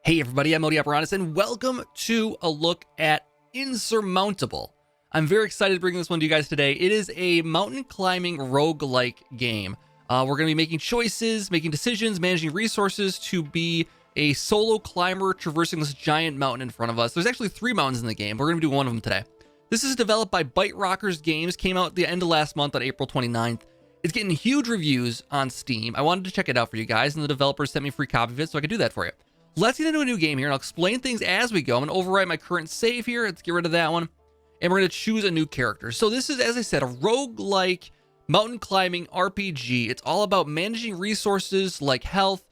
Hey everybody, I'm Odi Apparatus, and welcome to a look at Insurmountable. I'm very excited to bring this one to you guys today. It is a mountain climbing roguelike game. We're going to be making choices, making decisions, managing resources to be a solo climber traversing this giant mountain in front of us. There's actually 3 mountains in the game. We're going to do one of them today. This is developed by Bite Rockers Games, came out at the end of last month on April 29th. It's getting huge reviews on Steam. I wanted to check it out for you guys, and the developers sent me a free copy of it, so I could do that for you. Let's get into a new game here, and I'll explain things as we go. I'm going to overwrite my current save here. Let's get rid of that one. And we're going to choose a new character. So this is, as I said, a roguelike mountain climbing RPG. It's all about managing resources like health,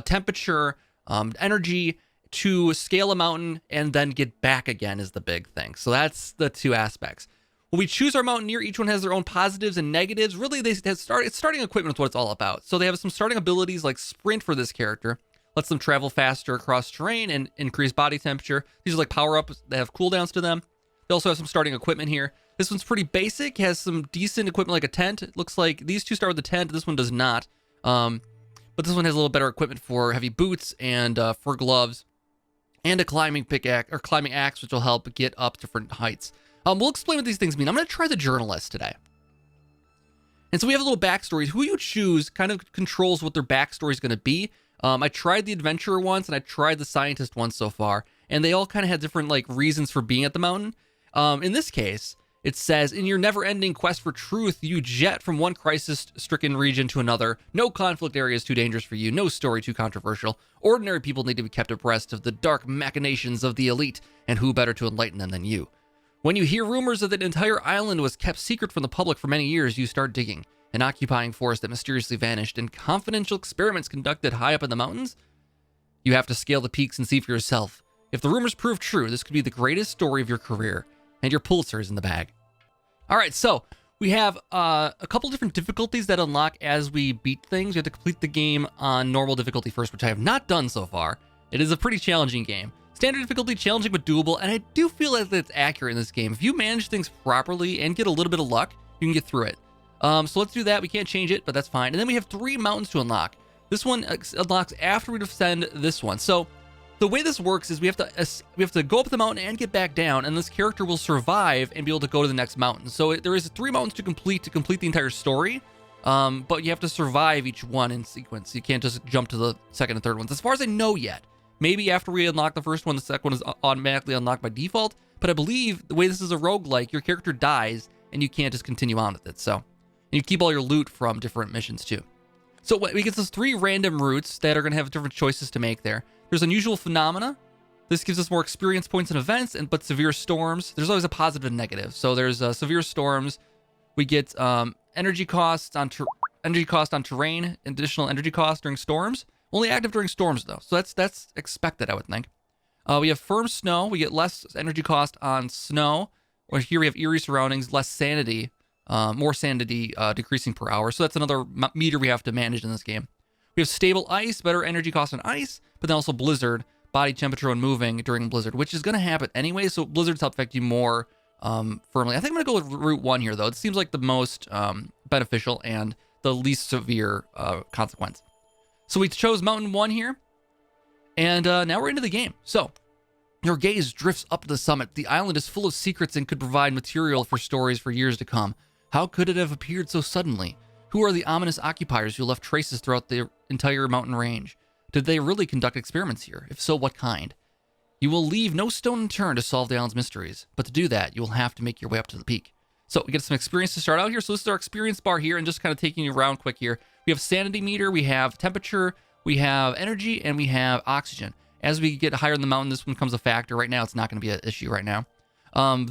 temperature, energy to scale a mountain and then get back again is the big thing. So that's the 2 aspects. When we choose our mountaineer, each one has their own positives and negatives. Really, it's starting equipment is what it's all about. So they have some starting abilities like sprint for this character. Lets them travel faster across terrain and increase body temperature. These are like power-ups that have cooldowns to them. They also have some starting equipment here. This one's pretty basic, has some decent equipment like a tent. It looks like these 2 start with a tent, this one does not. But this one has a little better equipment for heavy boots and for gloves, and a climbing pickaxe or climbing axe, which will help get up different heights. We'll explain what these things mean. I'm going to try the journalist today. And so we have a little backstory. Who you choose kind of controls what their backstory is going to be. I tried the adventurer once and I tried the scientist once so far, and they all kind of had different like reasons for being at the mountain. In this case, it says, in your never-ending quest for truth, you jet from one crisis-stricken region to another. No conflict area is too dangerous for you, no story too controversial. Ordinary people need to be kept abreast of the dark machinations of the elite, and who better to enlighten them than you? When you hear rumors that an entire island was kept secret from the public for many years, you start digging. An occupying force that mysteriously vanished, and confidential experiments conducted high up in the mountains? You have to scale the peaks and see for yourself. If the rumors prove true, this could be the greatest story of your career, and your Pulitzer is in the bag. All right, so we have a couple different difficulties that unlock as we beat things. We have to complete the game on normal difficulty first, which I have not done so far. It is a pretty challenging game. Standard difficulty, challenging but doable, and I do feel like it's accurate in this game. If you manage things properly and get a little bit of luck, you can get through it. So let's do that. We can't change it, but that's fine. And then we have 3 mountains to unlock. This one unlocks after we descend this one. So the way this works is we have to go up the mountain and get back down, and this character will survive and be able to go to the next mountain. So there is 3 mountains to complete the entire story, but you have to survive each one in sequence. You can't just jump to the second and third ones. As far as I know yet, maybe after we unlock the first one, the second one is automatically unlocked by default. But I believe the way this is a roguelike, your character dies and you can't just continue on with it. So. And you keep all your loot from different missions too. So we get those 3 random routes that are going to have different choices to make there. There's unusual phenomena. This gives us more experience points and events, but severe storms. There's always a positive and negative. So there's severe storms. We get energy costs on terrain, additional energy costs during storms. Only active during storms though, so that's expected, I would think. We have firm snow. We get less energy cost on snow. Or here we have eerie surroundings, less sanity. More sanity decreasing per hour. So that's another meter we have to manage in this game. We have stable ice, better energy cost on ice, but then also blizzard, body temperature when moving during blizzard, which is going to happen anyway. So blizzards help affect you more firmly. I think I'm going to go with route 1 here, though. It seems like the most beneficial and the least severe consequence. So we chose mountain 1 here, and now we're into the game. So your gaze drifts up to the summit. The island is full of secrets and could provide material for stories for years to come. How could it have appeared so suddenly? Who are the ominous occupiers who left traces throughout the entire mountain range? Did they really conduct experiments here? If so, what kind? You will leave no stone unturned to solve the island's mysteries, but to do that, you will have to make your way up to the peak. So we get some experience to start out here. So this is our experience bar here, and just kind of taking you around quick here. We have sanity meter, we have temperature, we have energy, and we have oxygen. As we get higher in the mountain, this one becomes a factor. Right now, it's not going to be an issue right now.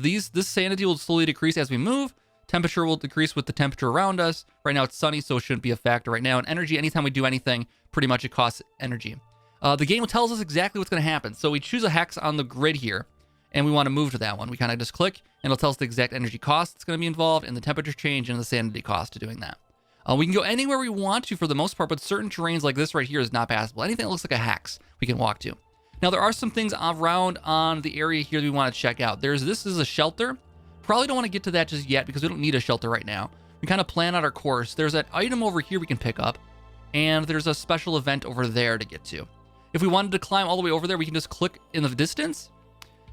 This sanity will slowly decrease as we move. Temperature will decrease with the temperature around us. Right now it's sunny, so it shouldn't be a factor right now. And energy, anytime we do anything, pretty much it costs energy. The game tells us exactly what's going to happen. So we choose a hex on the grid here, and we want to move to that one. We kind of just click, and it'll tell us the exact energy cost that's going to be involved, and the temperature change, and the sanity cost to doing that. We can go anywhere we want to for the most part, but certain terrains like this right here is not passable. Anything that looks like a hex, we can walk to. Now, there are some things around on the area here that we want to check out. This is a shelter. Probably don't want to get to that just yet because we don't need a shelter right now. We kind of plan out our course. There's an item over here we can pick up, and there's a special event over there to get to. If we wanted to climb all the way over there, we can just click in the distance,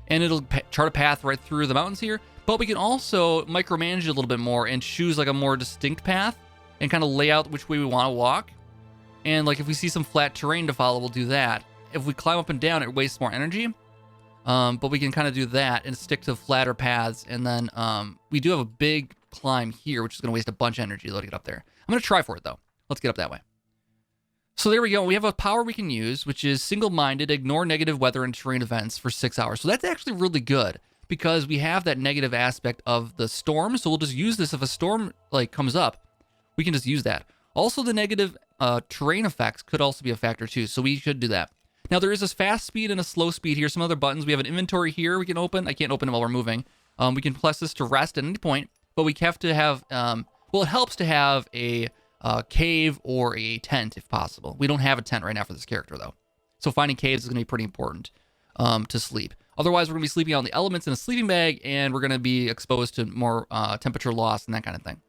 and it'll chart a path right through the mountains here. But we can also micromanage it a little bit more and choose like a more distinct path and kind of lay out which way we want to walk. And like if we see some flat terrain to follow, we'll do that. If we climb up and down, it wastes more energy. But we can kind of do that and stick to flatter paths. And then we do have a big climb here, which is going to waste a bunch of energy loading it up there. I'm going to try for it, though. Let's get up that way. So there we go. We have a power we can use, which is single-minded, ignore negative weather and terrain events for 6 hours. So that's actually really good because we have that negative aspect of the storm. So we'll just use this if a storm like comes up. We can just use that. Also, the negative terrain effects could also be a factor too. So we should do that. Now, there is a fast speed and a slow speed here. Some other buttons. We have an inventory here we can open. I can't open it while we're moving. We can press this to rest at any point, but we have to have, well, it helps to have a cave or a tent if possible. We don't have a tent right now for this character, though. So finding caves is going to be pretty important to sleep. Otherwise, we're going to be sleeping out in the elements in a sleeping bag, and we're going to be exposed to more temperature loss and that kind of thing.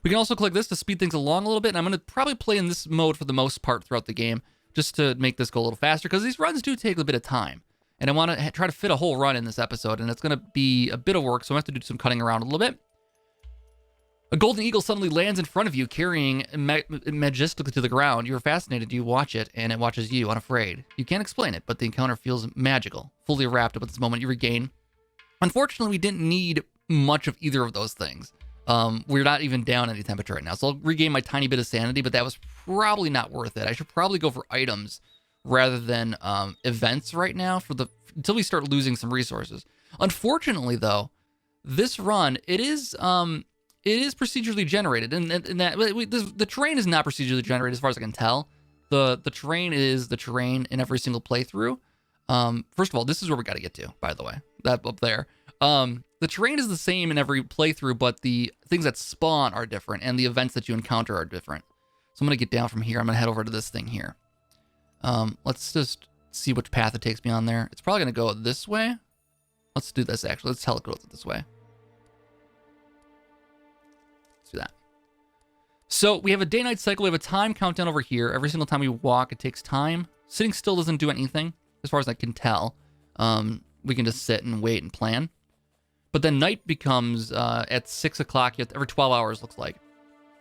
We can also click this to speed things along a little bit, and I'm going to probably play in this mode for the most part throughout the game, just to make this go a little faster, because these runs do take a bit of time. And I want to try to fit a whole run in this episode, and it's going to be a bit of work, so I have to do some cutting around a little bit. A golden eagle suddenly lands in front of you, carrying majestically to the ground. You're fascinated. You watch it, and it watches you, unafraid. You can't explain it, but the encounter feels magical. Fully wrapped up at this moment, you regain. Unfortunately, we didn't need much of either of those things. We're not even down any temperature right now, so I'll regain my tiny bit of sanity, but that was probably not worth it. I should probably go for items rather than events right now until we start losing some resources. Unfortunately, though, this run, it is procedurally generated, and that the terrain is not procedurally generated as far as I can tell. The terrain is the terrain in every single playthrough. First of all, this is where we got to get to, by the way, that up there. The terrain is the same in every playthrough, but the things that spawn are different, and the events that you encounter are different. So I'm going to get down from here. I'm going to head over to this thing here. Let's just see which path it takes me on there. It's probably going to go this way. Let's do this, actually. Let's tell it goes this way. Let's do that. So we have a day-night cycle. We have a time countdown over here. Every single time we walk, it takes time. Sitting still doesn't do anything, as far as I can tell. We can just sit and wait and plan. But then night becomes at 6 o'clock every 12 hours, looks like.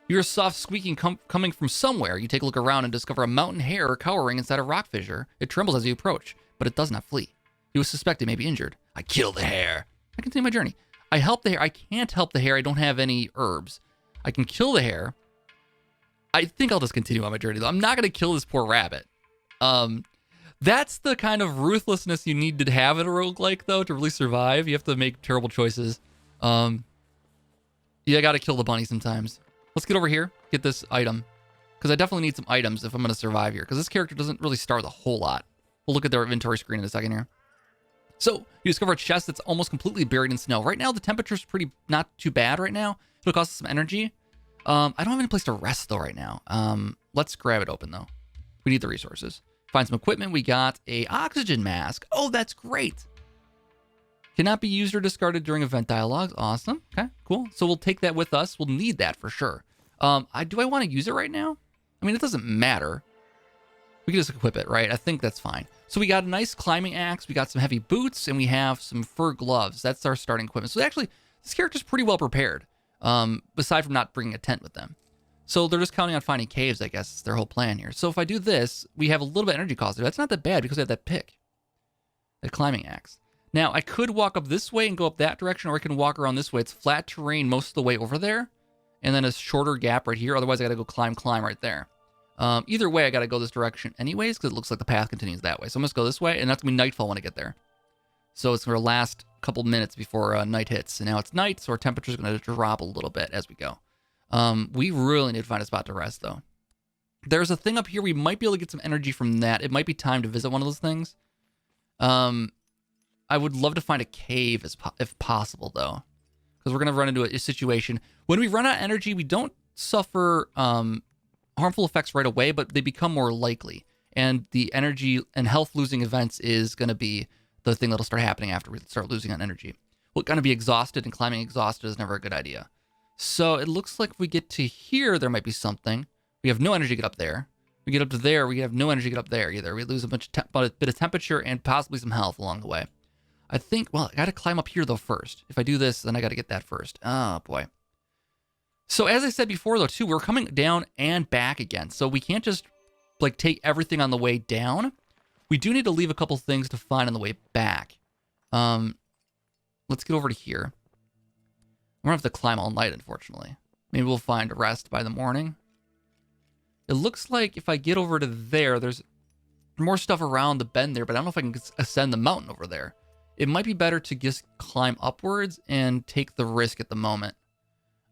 You hear a soft squeaking coming from somewhere. You take a look around and discover a mountain hare cowering inside a rock fissure. It trembles as you approach, but it does not flee. You suspect it may be injured. I kill the hare. I continue my journey. I help the hare. I can't help the hare. I don't have any herbs. I can kill the hare. I think I'll just continue on my journey, though. I'm not going to kill this poor rabbit. That's the kind of ruthlessness you need to have in a roguelike, though, to really survive. You have to make terrible choices. Yeah, I gotta kill the bunny sometimes. Let's get over here, get this item. Because I definitely need some items if I'm gonna survive here. Because this character doesn't really start with a whole lot. We'll look at their inventory screen in a second here. So, you discover a chest that's almost completely buried in snow. Right now, the temperature's not too bad right now. It'll cost us some energy. I don't have any place to rest, though, right now. Let's grab it open, though. We need the resources. Find some equipment. We got a oxygen mask. Oh, that's great. Cannot be used or discarded during event dialogues. Awesome. Okay, cool. So we'll take that with us. We'll need that for sure. Do I want to use it right now? I mean, it doesn't matter. We can just equip it, right? I think that's fine. So we got a nice climbing axe. We got some heavy boots, and we have some fur gloves. That's our starting equipment. So actually, this character's pretty well prepared, aside from not bringing a tent with them. So they're just counting on finding caves, I guess. It's their whole plan here. So if I do this, we have a little bit of energy cost. That's not that bad because we have that pick. That climbing axe. Now, I could walk up this way and go up that direction, or I can walk around this way. It's flat terrain most of the way over there, and then a shorter gap right here. Otherwise, I got to go climb right there. Either way, I got to go this direction anyways, because it looks like the path continues that way. So I'm going to go this way, and that's going to be nightfall when I get there. So it's our last couple minutes before night hits. And now it's night, so our temperature's going to drop a little bit as we go. We really need to find a spot to rest, though. There's a thing up here. We might be able to get some energy from that. It might be time to visit one of those things. I would love to find a cave if possible, though, because we're going to run into a situation. When we run out of energy, we don't suffer harmful effects right away, but they become more likely. And the energy and health losing events is going to be the thing that'll start happening after we start losing on energy. We're going to be exhausted, and climbing exhausted is never a good idea. So it looks like if we get to here, there might be something. We have no energy to get up there. We get up to there, we have no energy to get up there either. We lose a bit of temperature and possibly some health along the way. I think, well, I got to climb up here though first. If I do this, then I got to get that first. Oh boy. So as I said before though too, we're coming down and back again. So we can't just like take everything on the way down. We do need to leave a couple things to find on the way back. Let's get over to here. I'm gonna have to climb all night, unfortunately. Maybe we'll find a rest by the morning. It looks like if I get over to there, there's more stuff around the bend there, but I don't know if I can ascend the mountain over there. It might be better to just climb upwards and take the risk at the moment.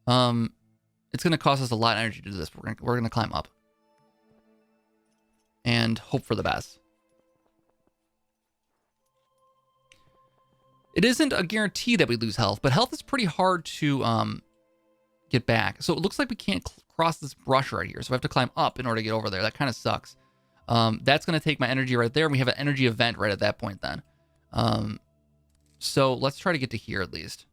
It's going to cost us a lot of energy to do this. We're going to climb up and hope for the best. It isn't a guarantee that we lose health, but health is pretty hard to get back. So it looks like we can't cross this brush right here. So I have to climb up in order to get over there. That kind of sucks. That's going to take my energy right there. And we have an energy event right at that point then. So let's try to get to here at least.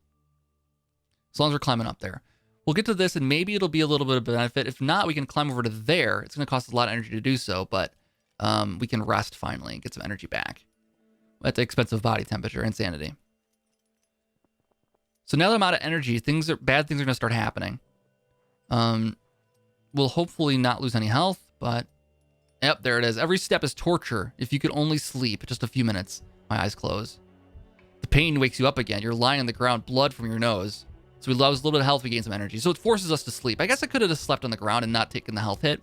As long as we're climbing up there. We'll get to this and maybe it'll be a little bit of benefit. If not, we can climb over to there. It's going to cost us a lot of energy to do so, but we can rest finally and get some energy back at the expense of body temperature and sanity. So now that I'm out of energy, bad things are going to start happening. We'll hopefully not lose any health, but yep, there it is. Every step is torture. If you could only sleep just a few minutes. My eyes close. The pain wakes you up again. You're lying on the ground, blood from your nose. So we lose a little bit of health, we gain some energy. So it forces us to sleep. I guess I could have just slept on the ground and not taken the health hit.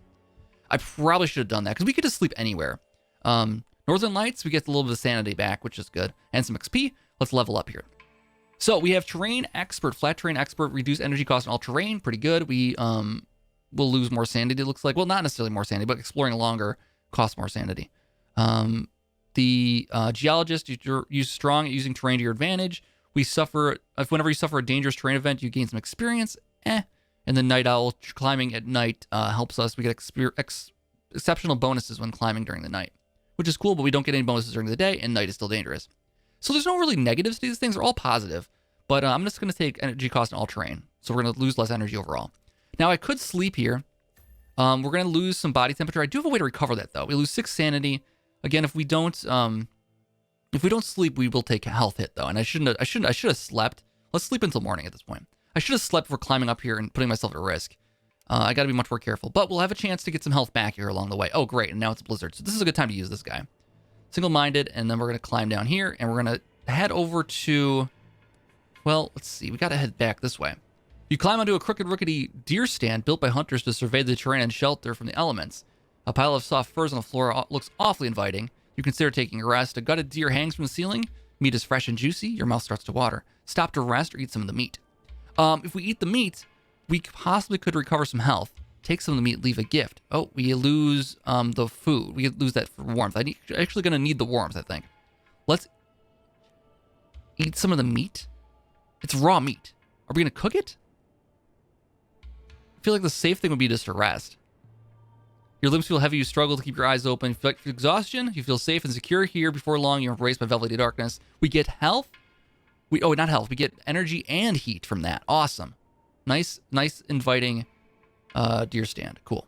I probably should have done that because we could just sleep anywhere. Northern Lights, we get a little bit of sanity back, which is good. And some XP. Let's level up here. So we have Terrain Expert, Flat Terrain Expert, reduce energy cost in all terrain. Pretty good. We will lose more sanity, it looks like. Well, not necessarily more sanity, but exploring longer costs more sanity. The Geologist, use strong at using terrain to your advantage. Whenever you suffer a dangerous terrain event, you gain some experience. And the Night Owl, climbing at night helps us. We get exceptional bonuses when climbing during the night, which is cool, but we don't get any bonuses during the day, and night is still dangerous. So there's no really negatives to these things. They're all positive, but I'm just going to take energy cost in all terrain. So we're going to lose less energy overall. Now, I could sleep here. We're going to lose some body temperature. I do have a way to recover that, though. We lose 6 sanity. Again, if we don't sleep, we will take a health hit though. And I should have slept. Let's sleep until morning at this point. I should have slept before climbing up here and putting myself at risk. I got to be much more careful, but we'll have a chance to get some health back here along the way. Oh, great. And now it's a blizzard. So this is a good time to use this guy. Single-minded. And then we're going to climb down here and we're going to head over to, well, let's see. We got to head back this way. You climb onto a crooked, rickety deer stand built by hunters to survey the terrain and shelter from the elements. A pile of soft furs on the floor looks awfully inviting. You consider taking a rest. A gutted deer hangs from the ceiling. Meat is fresh and juicy. Your mouth starts to water. Stop to rest or eat some of the meat. If we eat the meat, we possibly could recover some health. Take some of the meat, leave a gift. Oh, we lose the food. We lose that for warmth. I'm actually going to need the warmth, I think. Let's eat some of the meat. It's raw meat. Are we going to cook it? I feel like the safe thing would be just to rest. Your limbs feel heavy, you struggle to keep your eyes open. You feel like exhaustion, you feel safe and secure here. Before long, you're embraced by velvety darkness. We get health. Not health. We get energy and heat from that. Awesome. Nice, inviting deer stand. Cool.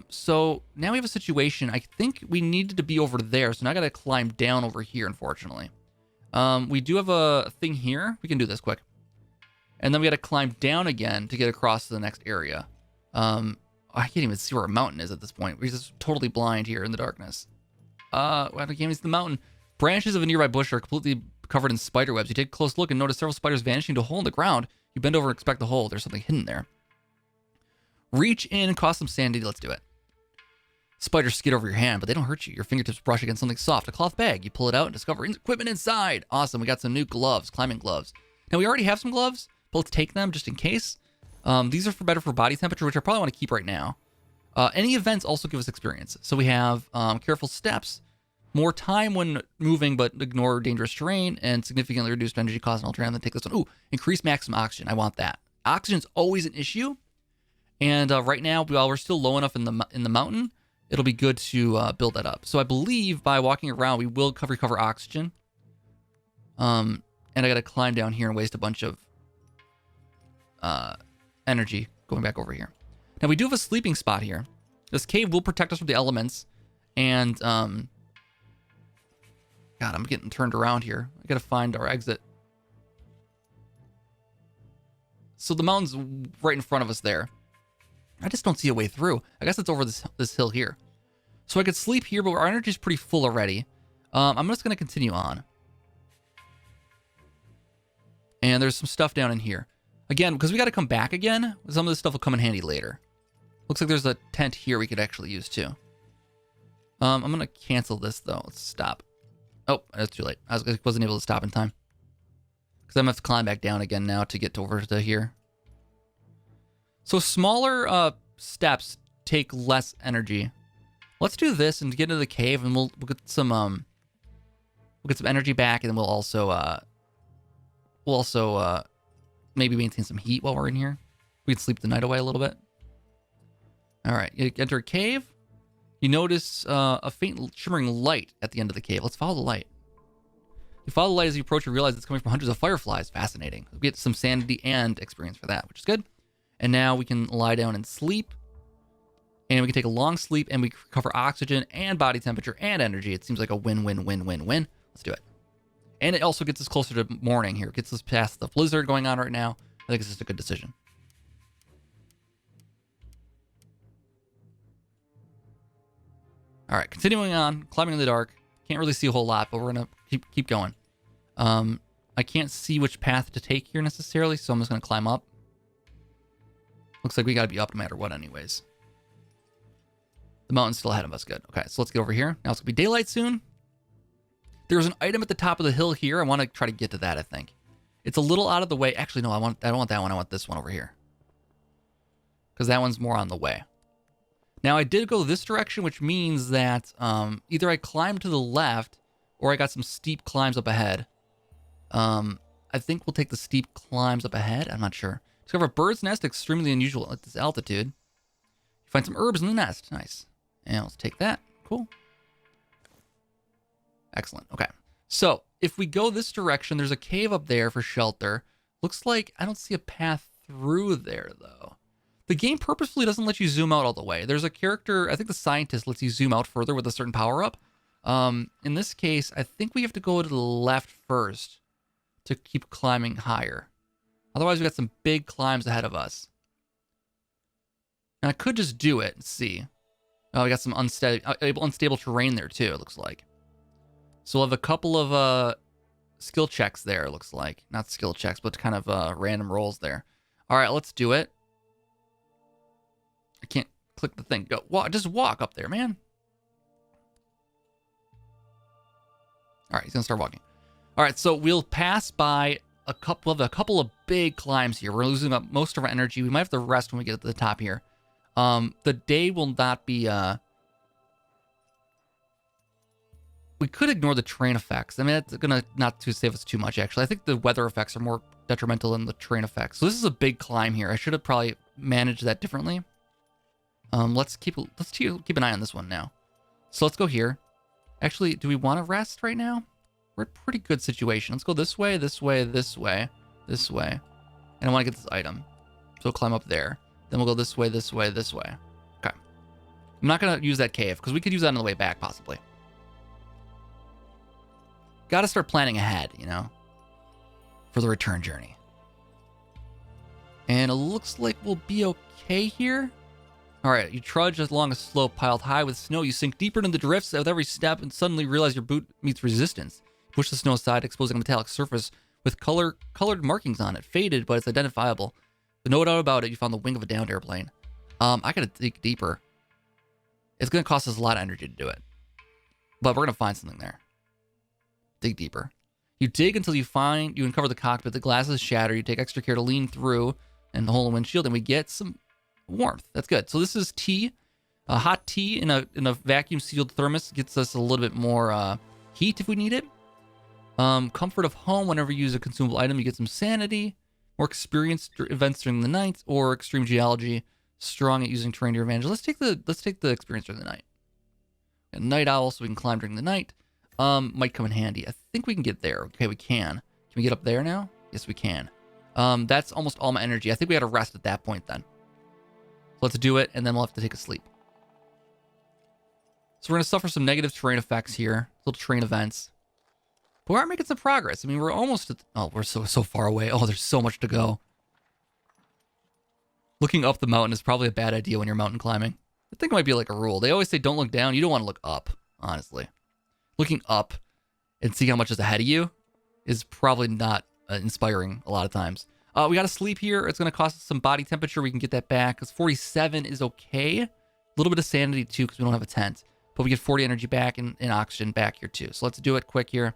So now we have a situation. I think we needed to be over there. So now I got to climb down over here, unfortunately. We do have a thing here. We can do this quick. And then we got to climb down again to get across to the next area. I can't even see where a mountain is at this point. We're just totally blind here in the darkness. I can't even see the mountain. Branches of a nearby bush are completely covered in spider webs. You take a close look and notice several spiders vanishing into a hole in the ground. You bend over and inspect the hole. There's something hidden there. Reach in and cost some sanity. Let's do it. Spiders skid over your hand, but they don't hurt you. Your fingertips brush against something soft, a cloth bag. You pull it out and discover equipment inside. Awesome. We got some new gloves, climbing gloves. Now, we already have some gloves, but let's take them just in case. These are better for body temperature, which I probably want to keep right now. Any events also give us experience. So we have careful steps, more time when moving, but ignore dangerous terrain, and significantly reduced energy cost in all terrain. Then take this one. Ooh, increase maximum oxygen. I want that. Oxygen's always an issue, and right now, while we're still low enough in the mountain, it'll be good to build that up. So I believe by walking around, we will recover oxygen. And I got to climb down here and waste a bunch of energy going back over here. Now we do have a sleeping spot here. This cave will protect us from the elements. And, God, I'm getting turned around here. I gotta find our exit. So the mountain's right in front of us there. I just don't see a way through. I guess it's over this hill here. So I could sleep here, but our energy's pretty full already. I'm just gonna continue on. And there's some stuff down in here. Again, because we gotta come back again, some of this stuff will come in handy later. Looks like there's a tent here we could actually use too. I'm gonna cancel this though. Let's stop. Oh, that's too late. I wasn't able to stop in time. Because I'm gonna have to climb back down again now to get over to here. So smaller steps take less energy. Let's do this and get into the cave, and we'll get some energy back, and then we'll also maybe maintain some heat while we're in here. We can sleep the night away a little bit. All right, you enter a cave. You notice a faint shimmering light at the end of the cave. Let's follow the light. You follow the light as you approach and realize it's coming from hundreds of fireflies. Fascinating. We get some sanity and experience for that, which is good. And now we can lie down and sleep. And we can take a long sleep, and we recover oxygen and body temperature and energy. It seems like a win-win-win-win-win. Let's do it. And it also gets us closer to morning here. It gets us past the blizzard going on right now. I think it's just a good decision. All right, continuing on, climbing in the dark. Can't really see a whole lot, but we're gonna keep going. I can't see which path to take here necessarily, so I'm just gonna climb up. Looks like we gotta be up no matter what anyways. The mountain's still ahead of us, good. Okay, so let's get over here. Now it's gonna be daylight soon. There's an item at the top of the hill here. I wanna try to get to that, I think. It's a little out of the way. Actually, no, I don't want that one. I want this one over here. Because that one's more on the way. Now, I did go this direction, which means that either I climbed to the left or I got some steep climbs up ahead. I think we'll take the steep climbs up ahead. I'm not sure. Discover a bird's nest extremely unusual at this altitude. You find some herbs in the nest. Nice. And let's take that. Cool. Excellent. Okay. So, if we go this direction, there's a cave up there for shelter. Looks like I don't see a path through there, though. The game purposefully doesn't let you zoom out all the way. There's a character, I think the scientist lets you zoom out further with a certain power-up. In this case, I think we have to go to the left first to keep climbing higher. Otherwise, we got some big climbs ahead of us. And I could just do it and see. Oh, we got some unstable terrain there, too, it looks like. So we'll have a couple of skill checks there, it looks like. Not skill checks, but kind of random rolls there. All right, let's do it. I can't click the thing. Go. Just walk up there, man. All right, he's going to start walking. All right, so we'll pass by a couple of big climbs here. We're losing up most of our energy. We might have to rest when we get to the top here. The day will not be... We could ignore the terrain effects. I mean, that's going to not to save us too much, actually. I think the weather effects are more detrimental than the terrain effects. So this is a big climb here. I should have probably managed that differently. Let's keep an eye on this one now. So let's go here. Actually, do we want to rest right now? We're in a pretty good situation. Let's go this way, this way, this way, this way. And I want to get this item. So we'll climb up there. Then we'll go this way, this way, this way. Okay. I'm not going to use that cave because we could use that on the way back, possibly. Got to start planning ahead, you know, for the return journey. And it looks like we'll be okay here. All right, you trudge along a slope piled high with snow. You sink deeper into the drifts with every step and suddenly realize your boot meets resistance. You push the snow aside, exposing a metallic surface with colored markings on it. Faded, but it's identifiable. But no doubt about it, you found the wing of a downed airplane. I gotta dig deeper. It's gonna cost us a lot of energy to do it. But we're gonna find something there. Dig deeper. You dig until you uncover the cockpit. The glass is shattered. You take extra care to lean through and the hole in the windshield, and we get some warmth. That's good. So this is tea. Hot tea in a vacuum sealed thermos gets us a little bit more heat if we need it. Comfort of home. Whenever you use a consumable item, you get some sanity. More experienced events during the night, or extreme geology. Strong at using terrain to your advantage. Let's take the experience during the night. And night owl, so we can climb during the night. Might come in handy. I think we can get there. Okay, we can. Can we get up there now? Yes, we can. That's almost all my energy. I think we got to rest at that point then. Let's do it, and then we'll have to take a sleep. So we're going to suffer some negative terrain effects here, little terrain events. But we are making some progress. I mean, we're almost at, oh, we're so far away. Oh, there's so much to go. Looking up the mountain is probably a bad idea when you're mountain climbing. I think it might be like a rule. They always say don't look down. You don't want to look up, honestly. Looking up and see how much is ahead of you is probably not inspiring a lot of times. We got to sleep here. It's going to cost us some body temperature. We can get that back because 47 is okay. A little bit of sanity too because we don't have a tent. But we get 40 energy back and oxygen back here too. So let's do it quick here.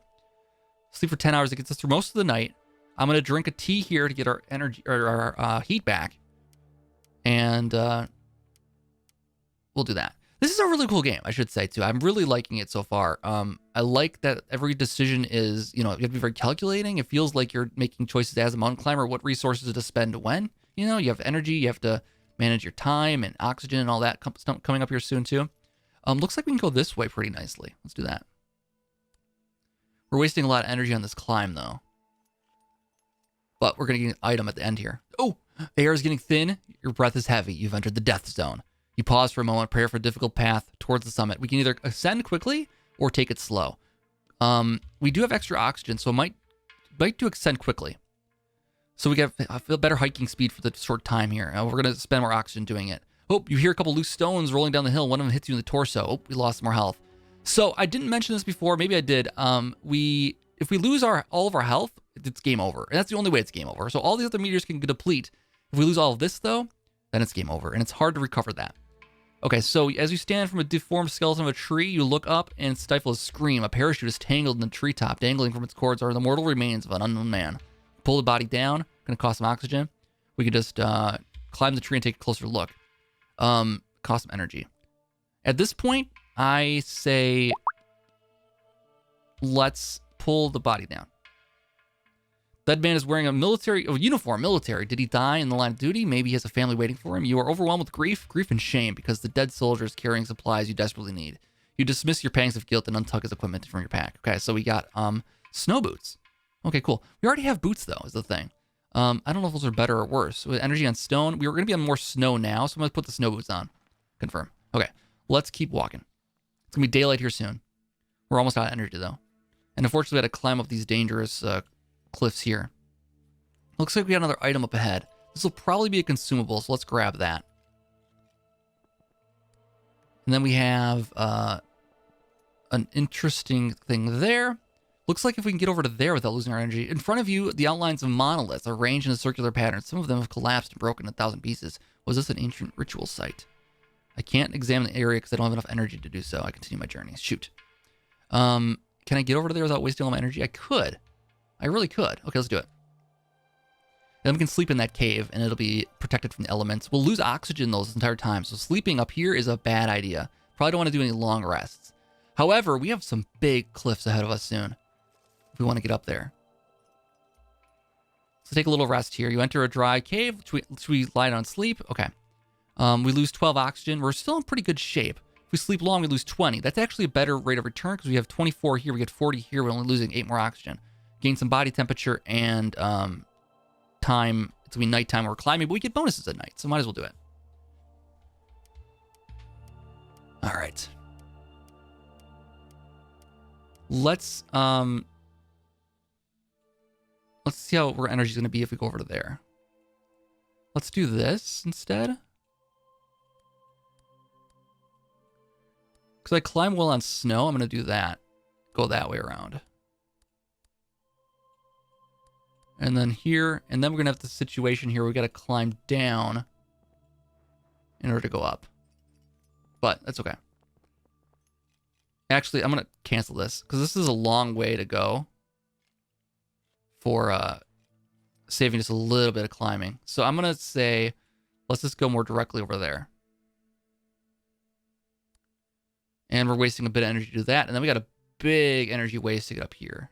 Sleep for 10 hours. It gets us through most of the night. I'm going to drink a tea here to get our energy or our heat back. And we'll do that. This is a really cool game, I should say, too. I'm really liking it so far. I like that every decision is, you have to be very calculating. It feels like you're making choices as a mountain climber, what resources to spend when. You have energy, you have to manage your time and oxygen and all that coming up here soon, too. Looks like we can go this way pretty nicely. Let's do that. We're wasting a lot of energy on this climb, though. But we're going to get an item at the end here. Oh, the air is getting thin. Your breath is heavy. You've entered the death zone. You pause for a moment, prepare for a difficult path towards the summit. We can either ascend quickly or take it slow. We do have extra oxygen, so it might do ascend quickly. So we get a better hiking speed for the short time here. We're going to spend more oxygen doing it. Oh, you hear a couple loose stones rolling down the hill. One of them hits you in the torso. Oh, we lost more health. So I didn't mention this before. Maybe I did. If we lose all of our health, it's game over. And that's the only way it's game over. So all the other meteors can deplete. If we lose all of this, though, then it's game over. And it's hard to recover that. Okay, so as you stand from a deformed skeleton of a tree, you look up and stifle a scream. A parachute is tangled in the treetop. Dangling from its cords are the mortal remains of an unknown man. Pull the body down. Going to cost some oxygen. We can just climb the tree and take a closer look. Cost some energy. At this point, I say let's pull the body down. That man is wearing a uniform, military. Did he die in the line of duty? Maybe he has a family waiting for him. You are overwhelmed with grief and shame because the dead soldier is carrying supplies you desperately need. You dismiss your pangs of guilt and untug his equipment from your pack. Okay, so we got snow boots. Okay, cool. We already have boots, though, is the thing. I don't know if those are better or worse. With energy on stone, we were going to be on more snow now, so I'm going to put the snow boots on. Confirm. Okay, let's keep walking. It's going to be daylight here soon. We're almost out of energy, though. And unfortunately, we had to climb up these dangerous cliffs here. Looks like we got another item up ahead. This will probably be a consumable, so let's grab that. And then we have an interesting thing there. Looks like if we can get over to there without losing our energy. In front of you, the outlines of monoliths are arranged in a circular pattern. Some of them have collapsed and broken in 1,000 pieces. Was this an ancient ritual site? I can't examine the area because I don't have enough energy to do so. I continue my journey. Shoot. Can I get over to there without wasting all my energy? I could. I really could. Okay, let's do it. Then we can sleep in that cave, and it'll be protected from the elements. We'll lose oxygen this entire time, so sleeping up here is a bad idea. Probably don't want to do any long rests. However, we have some big cliffs ahead of us soon if we want to get up there. So take a little rest here. You enter a dry cave. Should we lie down and sleep? Okay. We lose 12 oxygen. We're still in pretty good shape. If we sleep long, we lose 20. That's actually a better rate of return because we have 24 here. We get 40 here. We're only losing 8 more oxygen. Gain some body temperature and time. It's going to be nighttime. We're climbing, but we get bonuses at night, so might as well do it. All right. Let's see how our energy is going to be if we go over to there. Let's do this instead. Because I climb well on snow, I'm going to do that. Go that way around. And then here, and then we're going to have the situation here. We got to climb down in order to go up. But that's okay. Actually, I'm going to cancel this because this is a long way to go for saving just a little bit of climbing. So I'm going to say, let's just go more directly over there. And we're wasting a bit of energy to do that. And then we got a big energy waste to get up here.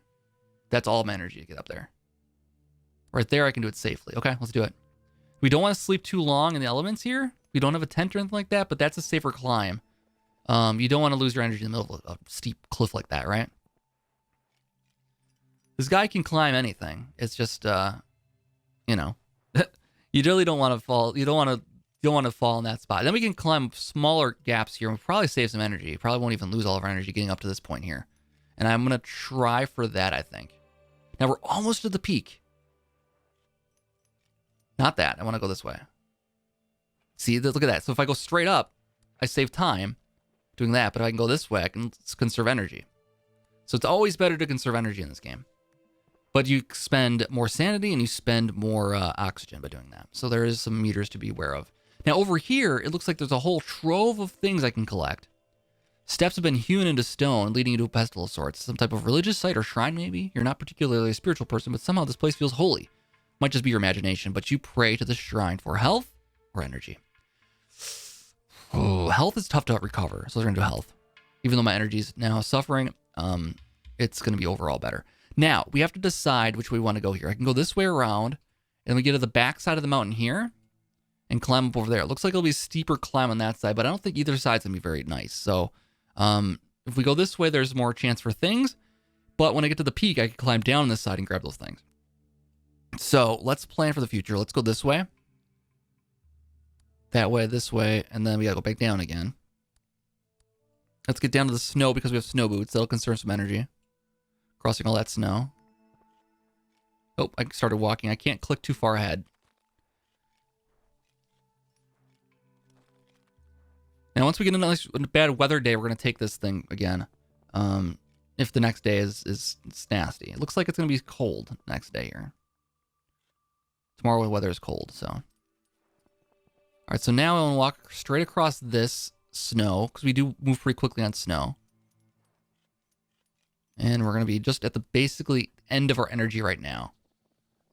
That's all my energy to get up there. Right there, I can do it safely. Okay, let's do it. We don't want to sleep too long in the elements here. We don't have a tent or anything like that, but that's a safer climb. You don't want to lose your energy in the middle of a steep cliff like that, right? This guy can climb anything. It's just, you know, you really don't want to fall. You don't want to don't want to fall in that spot. Then we can climb smaller gaps here and we'll probably save some energy. Probably won't even lose all of our energy getting up to this point here. And I'm going to try for that, I think. Now we're almost at the peak. Not that. I want to go this way. See, look at that. So if I go straight up, I save time doing that. But if I can go this way, I can conserve energy. So it's always better to conserve energy in this game. But you spend more sanity and you spend more oxygen by doing that. So there is some meters to be aware of. Now over here, it looks like there's a whole trove of things I can collect. Steps have been hewn into stone, leading you to a pedestal of sorts. Some type of religious site or shrine, maybe? You're not particularly a spiritual person, but somehow this place feels holy. Might just be your imagination, but you pray to the shrine for health or energy. Oh, health is tough to recover, so we're going to do health. Even though my energy is now suffering, it's going to be overall better. Now, we have to decide which way we want to go here. I can go this way around, and we get to the back side of the mountain here, and climb up over there. It looks like it'll be a steeper climb on that side, but I don't think either side's going to be very nice. So, if we go this way, there's more chance for things, but when I get to the peak, I can climb down this side and grab those things. So, let's plan for the future. Let's go this way. That way, this way, and then we gotta go back down again. Let's get down to the snow because we have snow boots. That'll conserve some energy. Crossing all that snow. Oh, I started walking. I can't click too far ahead. Now, once we get a bad weather day, we're going to take this thing again. If the next day is nasty. It looks like it's going to be cold next day here. Tomorrow the weather is cold, so. All right, so now I want to walk straight across this snow, because we do move pretty quickly on snow. And we're going to be just at the basically end of our energy right now.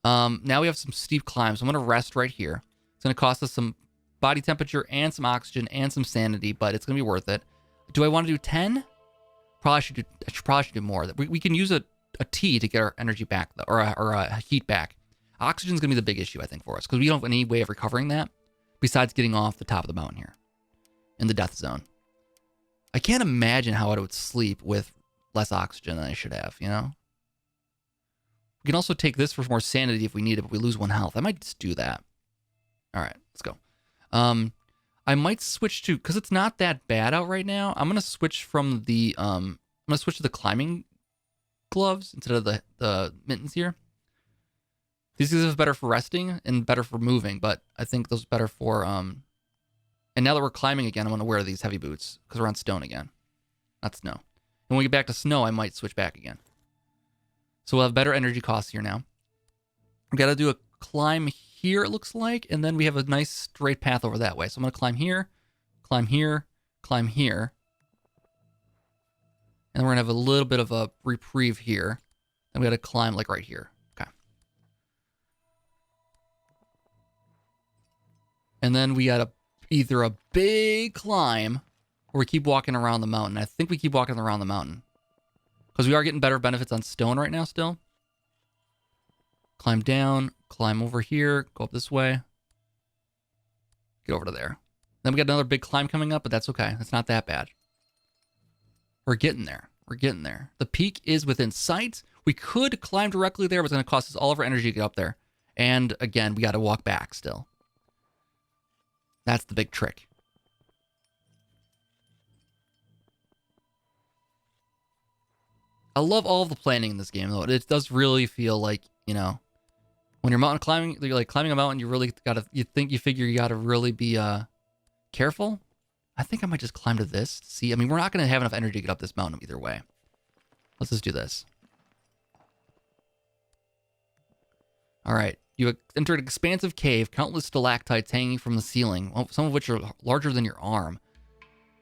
Now we have some steep climbs. I'm going to rest right here. It's going to cost us some body temperature and some oxygen and some sanity, but it's going to be worth it. Do I want to do 10? I should do more. We can use a T to get our energy back, though, or a heat back. Oxygen's going to be the big issue, I think, for us, because we don't have any way of recovering that besides getting off the top of the mountain here in the death zone. I can't imagine how I would sleep with less oxygen than I should have, you know? We can also take this for more sanity if we need it, but we lose 1 health. I might just do that. All right, let's go. I might switch to, because it's not that bad out right now, I'm going to switch from the, I'm going to switch to the climbing gloves instead of the mittens here. These are better for resting and better for moving, but I think those are better for, and now that we're climbing again, I'm going to wear these heavy boots because we're on stone again, not snow. And when we get back to snow, I might switch back again. So we'll have better energy costs here now. We got to do a climb here, it looks like, and then we have a nice straight path over that way. So I'm going to climb here, climb here, climb here. And we're going to have a little bit of a reprieve here. Then we got to climb like right here. Okay. And then we got either a big climb or we keep walking around the mountain. I think we keep walking around the mountain because we are getting better benefits on stone right now still. Climb down, climb over here, go up this way. Get over to there. Then we got another big climb coming up, but that's okay. That's not that bad. We're getting there. We're getting there. The peak is within sight. We could climb directly there, but it's going to cost us all of our energy to get up there. And again, we got to walk back still. That's the big trick. I love all of the planning in this game, though. It does really feel like, you know, when you're mountain climbing, you're like climbing a mountain, you really gotta, you figure you gotta really be careful. I think I might just climb to this. See, I mean, we're not gonna have enough energy to get up this mountain either way. Let's just do this. All right, you entered an expansive cave, countless stalactites hanging from the ceiling, some of which are larger than your arm.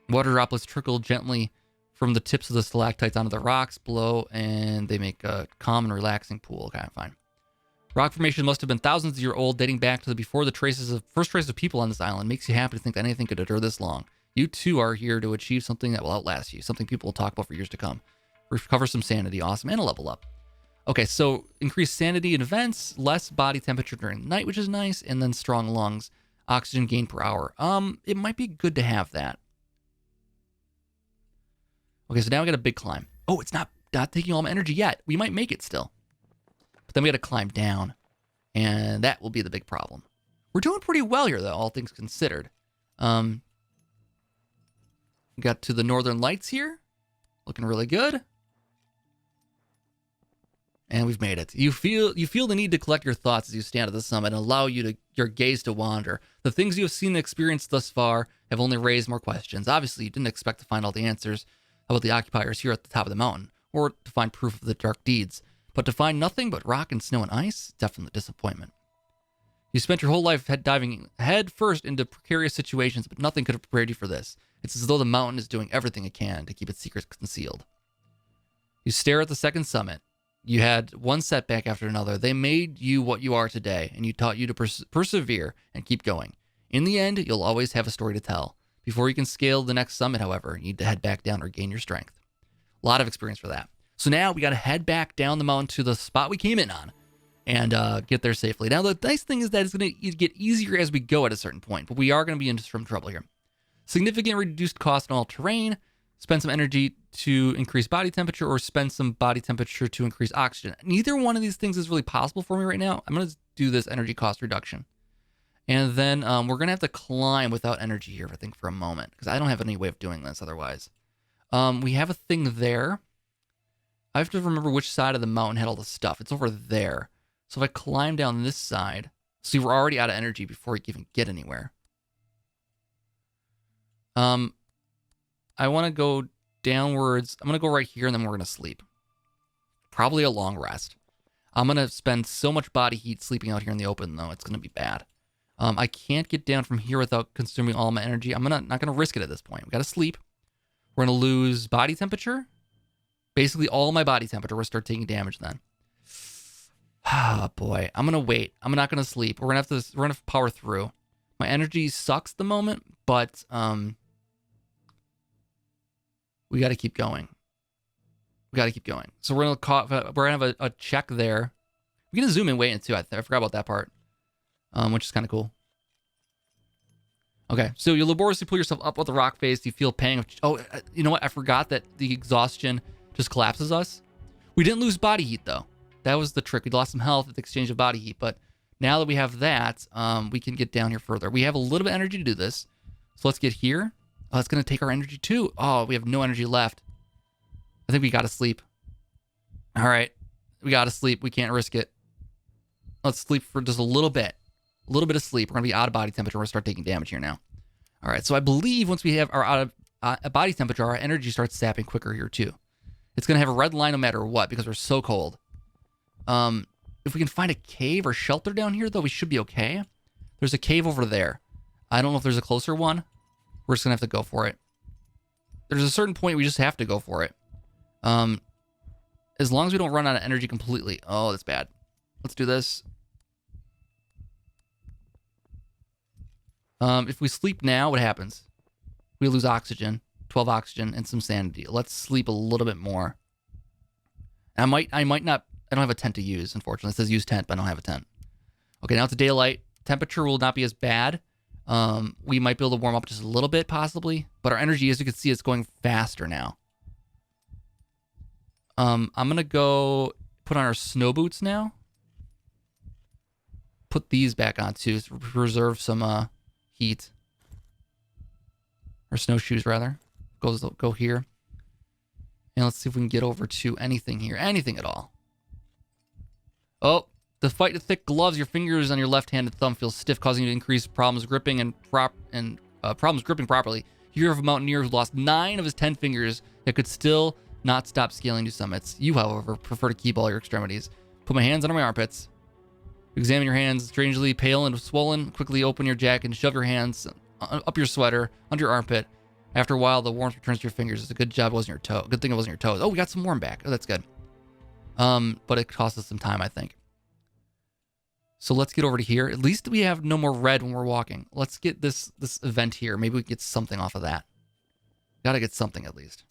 Water droplets trickle gently from the tips of the stalactites onto the rocks below, and they make a calm and relaxing pool. Okay, fine. Rock formation must have been thousands of years old, dating back to before the first traces of people on this island. Makes you happy to think that anything could endure this long. You too are here to achieve something that will outlast you, something people will talk about for years to come. Recover some sanity, awesome, and a level up. Okay, so increase sanity in events, less body temperature during the night, which is nice, and then strong lungs, oxygen gain per hour. It might be good to have that. Okay, so now we got a big climb. Oh, it's not taking all my energy yet. We might make it still. But then we got to climb down, and that will be the big problem. We're doing pretty well here, though, all things considered. We got to the Northern Lights here. Looking really good. And we've made it. You feel the need to collect your thoughts as you stand at the summit and allow your gaze to wander. The things you have seen and experienced thus far have only raised more questions. Obviously, you didn't expect to find all the answers about the occupiers here at the top of the mountain, or to find proof of the dark deeds. But to find nothing but rock and snow and ice, definitely disappointment. You spent your whole life diving head first into precarious situations, but nothing could have prepared you for this. It's as though the mountain is doing everything it can to keep its secrets concealed. You stare at the second summit. You had one setback after another. They made you what you are today, and you taught you to persevere and keep going. In the end, you'll always have a story to tell. Before you can scale the next summit, however, you need to head back down or gain your strength. A lot of experience for that. So now we got to head back down the mountain to the spot we came in on and get there safely. Now, the nice thing is that it's going to get easier as we go at a certain point, but we are going to be in some trouble here. Significant reduced cost on all terrain. Spend some energy to increase body temperature, or spend some body temperature to increase oxygen. Neither one of these things is really possible for me right now. I'm going to do this energy cost reduction. And then we're going to have to climb without energy here, I think, for a moment, because I don't have any way of doing this otherwise. We have a thing there. I have to remember which side of the mountain had all the stuff. It's over there. So if I climb down this side, see, we're already out of energy before we can even get anywhere. I want to go downwards. I'm going to go right here, and then we're going to sleep. Probably a long rest. I'm going to spend so much body heat sleeping out here in the open, though. It's going to be bad. I can't get down from here without consuming all my energy. I'm not going to risk it at this point. We got to sleep. We're going to lose body temperature. Basically, all my body temperature will start taking damage then. Ah, boy. I'm going to wait. I'm not going to sleep. We're going to have to power through. My energy sucks at the moment, but we got to keep going. We got to keep going. So we're going to have a check there. We can zoom in way in too. I forgot about that part, which is kind of cool. Okay, so you laboriously pull yourself up with the rock face. You feel pang of... Oh, you know what? I forgot that the exhaustion just collapses us. We didn't lose body heat, though. That was the trick. We lost some health at the exchange of body heat, but now that we have that, we can get down here further. We have a little bit of energy to do this. So let's get here. Oh, it's going to take our energy too. Oh, we have no energy left. I think we got to sleep. All right. We got to sleep. We can't risk it. Let's sleep for just a little bit. A little bit of sleep. We're going to be out of body temperature. We're going to start taking damage here now. All right. So I believe once we have our out of body temperature, our energy starts sapping quicker here too. It's going to have a red line no matter what because we're so cold. If we can find a cave or shelter down here, though, we should be okay. There's a cave over there. I don't know if there's a closer one. We're just going to have to go for it. There's a certain point we just have to go for it. As long as we don't run out of energy completely. Oh, that's bad. Let's do this. If we sleep now, what happens? We lose oxygen, 12 oxygen, and some sanity. Let's sleep a little bit more. I might not, I don't have a tent to use, unfortunately. It says use tent, but I don't have a tent. Okay, now it's daylight. Temperature will not be as bad. We might be able to warm up just a little bit, possibly. But our energy, as you can see, is going faster now. I'm going to go put on our snow boots now. Put these back on, too, to preserve some heat. Or snowshoes, rather. Go here. And let's see if we can get over to anything here. Anything at all. Oh, to fight the thick gloves, your fingers on your left hand and thumb feel stiff, causing you to increase problems gripping problems gripping properly. You have a mountaineer who lost 9 of his 10 fingers that could still not stop scaling new summits. You, however, prefer to keep all your extremities. Put my hands under my armpits. Examine your hands, strangely pale and swollen. Quickly open your jacket and shove your hands up your sweater, under your armpit. After a while, the warmth returns to your fingers. It's a good job it wasn't your toe. Good thing it wasn't your toes. Oh, we got some warm back. Oh, that's good. But it cost us some time, I think. So let's get over to here. At least we have no more red when we're walking. Let's get this event here. Maybe we can get something off of that. Gotta get something at least.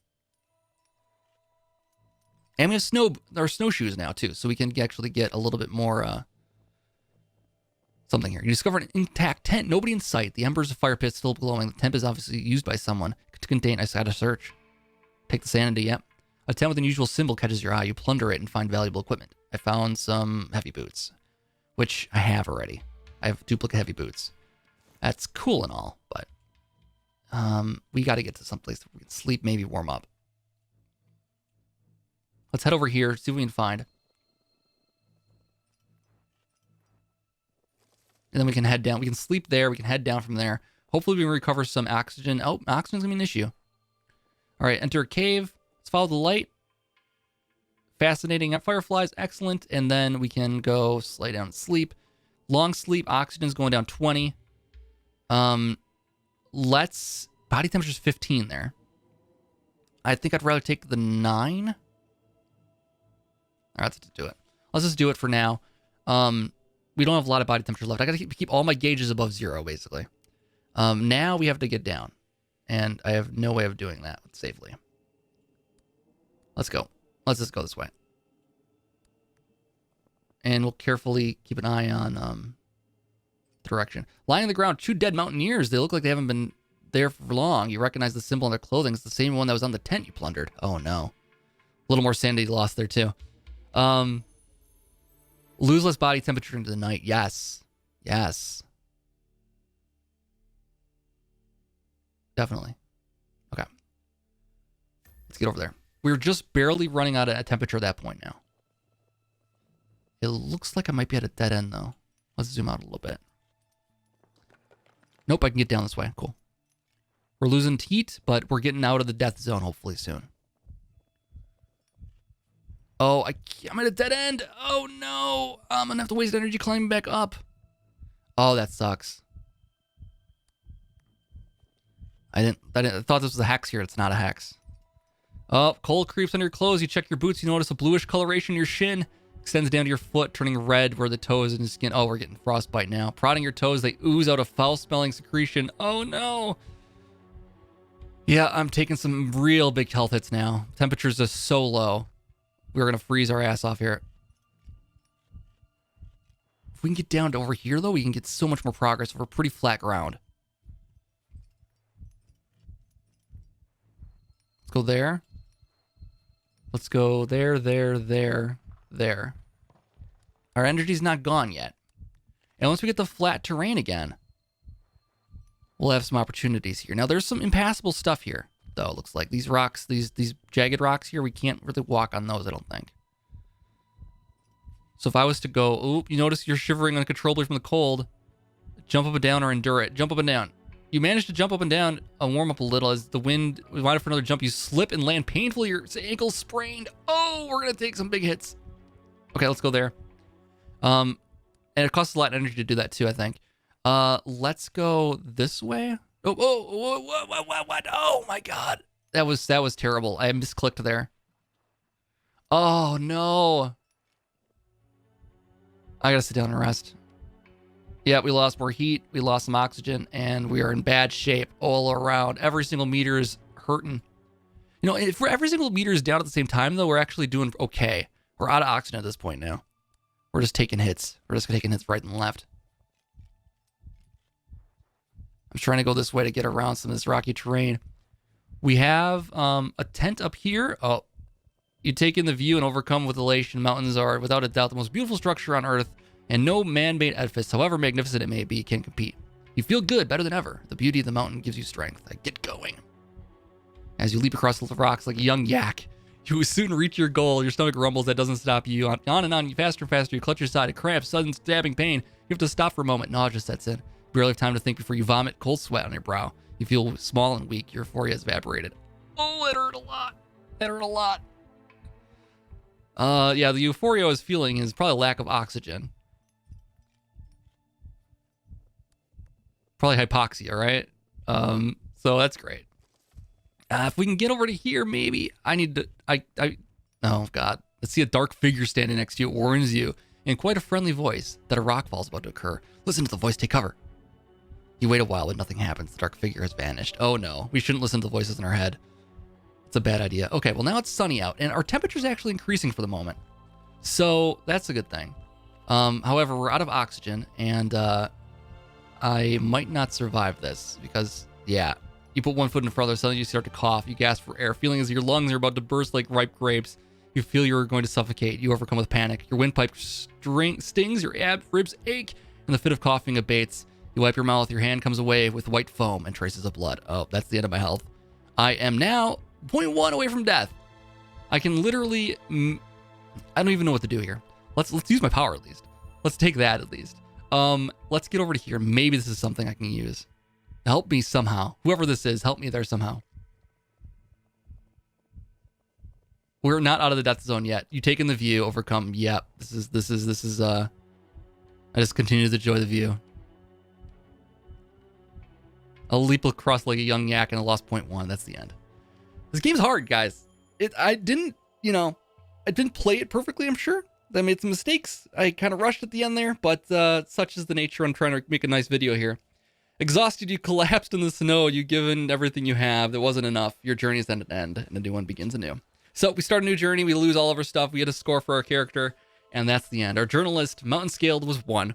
And we have our snowshoes now too, so we can actually get a little bit more something here. You discover an intact tent. Nobody in sight. The embers of fire pit still glowing. The tent is obviously used by someone to contain. I just gotta search. Take the sanity. Yep. A tent with an unusual symbol catches your eye. You plunder it and find valuable equipment. I found some heavy boots, which I have already. I have duplicate heavy boots. That's cool and all, but we got to get to someplace where we can sleep, maybe warm up. Let's head over here, see what we can find. And then we can head down. We can sleep there. We can head down from there. Hopefully we can recover some oxygen. Oh, oxygen's going to be an issue. All right, enter a cave. Let's follow the light. Fascinating fireflies, excellent. And then we can go lay down and sleep. Long sleep, oxygen's going down 20. Body temperature's 15 there. I think I'd rather take the 9. All right, let's do it. Let's just do it for now. We don't have a lot of body temperature left. I got to keep all my gauges above 0, basically. Now we have to get down. And I have no way of doing that safely. Let's go. Let's just go this way. And we'll carefully keep an eye on the direction. Lying on the ground, 2 dead mountaineers. They look like they haven't been there for long. You recognize the symbol on their clothing. It's the same one that was on the tent you plundered. Oh, no. A little more sanity lost there, too. Lose less body temperature into the night. Yes. Yes. Definitely. Okay. Let's get over there. We're just barely running out of temperature at that point now. It looks like I might be at a dead end, though. Let's zoom out a little bit. Nope, I can get down this way. Cool. We're losing heat, but we're getting out of the death zone hopefully soon. Oh, I'm at a dead end. Oh, no. I'm going to have to waste energy climbing back up. Oh, that sucks. I thought this was a hex here. It's not a hex. Oh, cold creeps under your clothes. You check your boots. You notice a bluish coloration in your shin. Extends down to your foot, turning red where the toes and skin. Oh, we're getting frostbite now. Prodding your toes, they ooze out a foul-smelling secretion. Oh, no. Yeah, I'm taking some real big health hits now. Temperature's just so low. We're going to freeze our ass off here. If we can get down to over here, though, we can get so much more progress over pretty flat ground. Let's go there. Let's go there, there. Our energy's not gone yet. And once we get the flat terrain again, we'll have some opportunities here. Now, there's some impassable stuff here, though, it looks like. These rocks, these jagged rocks here, we can't really walk on those, I don't think. So if I was to go, oop, you notice you're shivering uncontrollably from the cold. Jump up and down or endure it. Jump up and down. You manage to jump up and down and warm up a little as the wind wind up for another jump. You slip and land painfully. Your ankle's sprained. Oh, we're going to take some big hits. Okay, let's go there. And it costs a lot of energy to do that too, I think. Let's go this way. What? Oh my God. That was terrible. I misclicked there. Oh no. I gotta sit down and rest. Yeah, we lost more heat, we lost some oxygen, and we are in bad shape all around. Every single meter is hurting. You know, if every single meter is down at the same time, though, we're actually doing okay. We're out of oxygen at this point now. We're just taking hits. We're just taking hits right and left. I'm trying to go this way to get around some of this rocky terrain. We have a tent up here. Oh, you take in the view and overcome with elation. Mountains are, without a doubt, the most beautiful structure on Earth, and no man-made edifice, however magnificent it may be, can compete. You feel good, better than ever. The beauty of the mountain gives you strength. Get going. As you leap across the rocks like a young yak, you will soon reach your goal. Your stomach rumbles. That doesn't stop you. On and on, faster and faster. You clutch your side. A cramp, sudden stabbing pain. You have to stop for a moment. Nausea sets in. You barely have time to think before you vomit. Cold sweat on your brow. You feel small and weak. Your euphoria has evaporated. Oh, it hurt a lot. That hurt a lot. Yeah, the euphoria I was feeling is probably lack of oxygen. Probably hypoxia, right? So that's great. If we can get over to here, maybe I need to, oh God. Let's see a dark figure standing next to you. It warns you in quite a friendly voice that a rockfall is about to occur. Listen to the voice, take cover. You wait a while, but nothing happens. The dark figure has vanished. Oh no, we shouldn't listen to the voices in our head. It's a bad idea. Okay, well now it's sunny out and our temperature's actually increasing for the moment. So that's a good thing. However, we're out of oxygen and, I might not survive this because, yeah, you put one foot in front of the other, suddenly you start to cough, you gasp for air, feeling as your lungs are about to burst like ripe grapes. You feel you're going to suffocate. You overcome with panic. Your windpipe stings, your ribs ache, and the fit of coughing abates. You wipe your mouth, your hand comes away with white foam and traces of blood. Oh, that's the end of my health. I am now 0.1 away from death. I can literally... I don't even know what to do here. Let's use my power at least. Let's take that at least. Let's get over to here. Maybe this is something I can use. Help me somehow. Whoever this is, help me there somehow. We're not out of the death zone yet. You take in the view, overcome. Yep. This is I just continue to enjoy the view. I'll leap across like a young yak and I lost 0.1. That's the end. This game's hard, guys. I didn't play it perfectly, I'm sure. I made some mistakes. I kind of rushed at the end there, but such is the nature. I'm trying to make a nice video here. Exhausted, you collapsed in the snow. You've given everything you have. That wasn't enough. Your journey's at an end, and a new one begins anew. So we start a new journey. We lose all of our stuff. We get a score for our character, and that's the end. Our journalist, mountain scaled, was 1.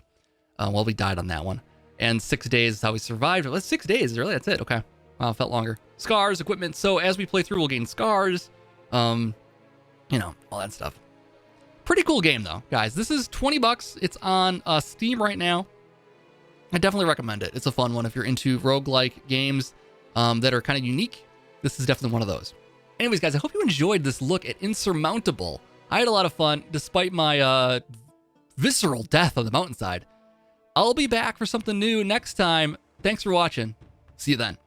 Well, we died on that one. And 6 days is how we survived. Well, 6 days, really? That's it. Okay. Wow, felt longer. Scars, equipment. So as we play through, we'll gain scars. All that stuff. Pretty cool game, though, guys. This is $20. It's on Steam right now. I definitely recommend it. It's a fun one if you're into roguelike games that are kind of unique. This is definitely one of those. Anyways, guys, I hope you enjoyed this look at Insurmountable. I had a lot of fun, despite my visceral death on the mountainside. I'll be back for something new next time. Thanks for watching. See you then.